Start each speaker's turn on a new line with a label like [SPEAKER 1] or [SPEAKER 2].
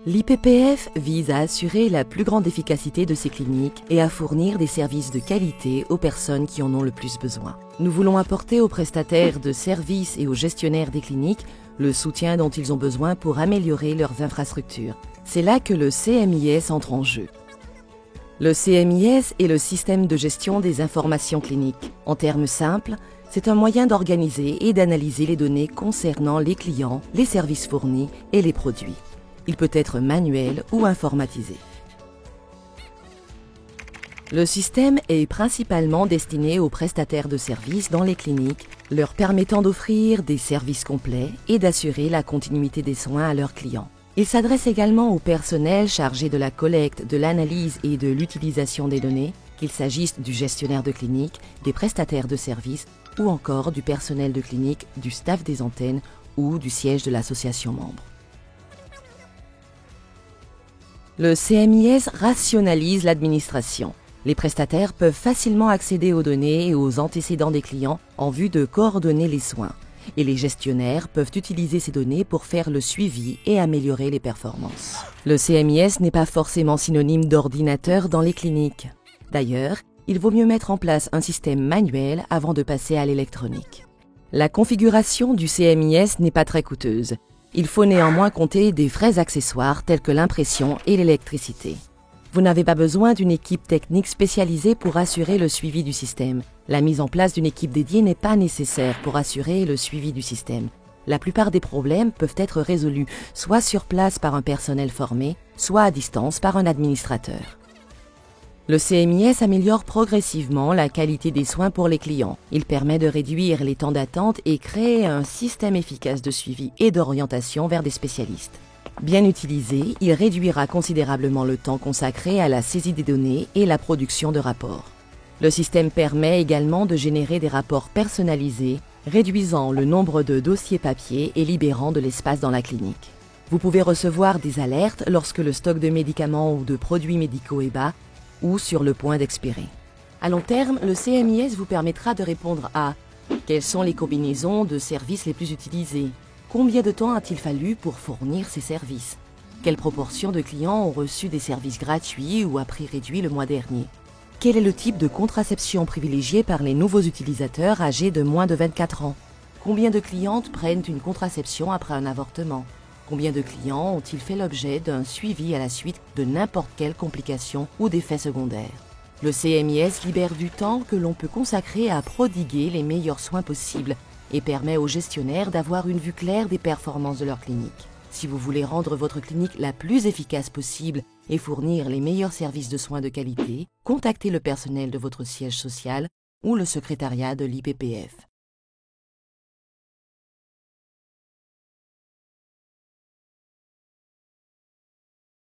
[SPEAKER 1] L'IPPF vise à assurer la plus grande efficacité de ces cliniques et à fournir des services de qualité aux personnes qui en ont le plus besoin. Nous voulons apporter aux prestataires de services et aux gestionnaires des cliniques le soutien dont ils ont besoin pour améliorer leurs infrastructures. C'est là que le CMIS entre en jeu. Le CMIS est le système de gestion des informations cliniques. En termes simples, c'est un moyen d'organiser et d'analyser les données concernant les clients, les services fournis et les produits. Il peut être manuel ou informatisé. Le système est principalement destiné aux prestataires de services dans les cliniques, leur permettant d'offrir des services complets et d'assurer la continuité des soins à leurs clients. Il s'adresse également au personnel chargé de la collecte, de l'analyse et de l'utilisation des données, qu'il s'agisse du gestionnaire de clinique, des prestataires de services ou encore du personnel de clinique, du staff des antennes ou du siège de l'association membre. Le CMIS rationalise l'administration. Les prestataires peuvent facilement accéder aux données et aux antécédents des clients en vue de coordonner les soins. Et les gestionnaires peuvent utiliser ces données pour faire le suivi et améliorer les performances. Le CMIS n'est pas forcément synonyme d'ordinateur dans les cliniques. D'ailleurs, il vaut mieux mettre en place un système manuel avant de passer à l'électronique. La configuration du CMIS n'est pas très coûteuse. Il faut néanmoins compter des frais accessoires tels que l'impression et l'électricité. Vous n'avez pas besoin d'une équipe technique spécialisée pour assurer le suivi du système. La mise en place d'une équipe dédiée n'est pas nécessaire pour assurer le suivi du système. La plupart des problèmes peuvent être résolus soit sur place par un personnel formé, soit à distance par un administrateur. Le CMIS améliore progressivement la qualité des soins pour les clients. Il permet de réduire les temps d'attente et créer un système efficace de suivi et d'orientation vers des spécialistes. Bien utilisé, il réduira considérablement le temps consacré à la saisie des données et la production de rapports. Le système permet également de générer des rapports personnalisés, réduisant le nombre de dossiers papier et libérant de l'espace dans la clinique. Vous pouvez recevoir des alertes lorsque le stock de médicaments ou de produits médicaux est bas ou sur le point d'expirer. À long terme, le CMIS vous permettra de répondre à quelles sont les combinaisons de services les plus utilisées? Combien de temps a-t-il fallu pour fournir ces services? Quelle proportion de clients ont reçu des services gratuits ou à prix réduit le mois dernier? Quel est le type de contraception privilégié par les nouveaux utilisateurs âgés de moins de 24 ans? Combien de clientes prennent une contraception après un avortement? Combien de clients ont-ils fait l'objet d'un suivi à la suite de n'importe quelle complication ou d'effet secondaire? Le CMIS libère du temps que l'on peut consacrer à prodiguer les meilleurs soins possibles et permet aux gestionnaires d'avoir une vue claire des performances de leur clinique. Si vous voulez rendre votre clinique la plus efficace possible et fournir les meilleurs services de soins de qualité, contactez le personnel de votre siège social ou le secrétariat de l'IPPF.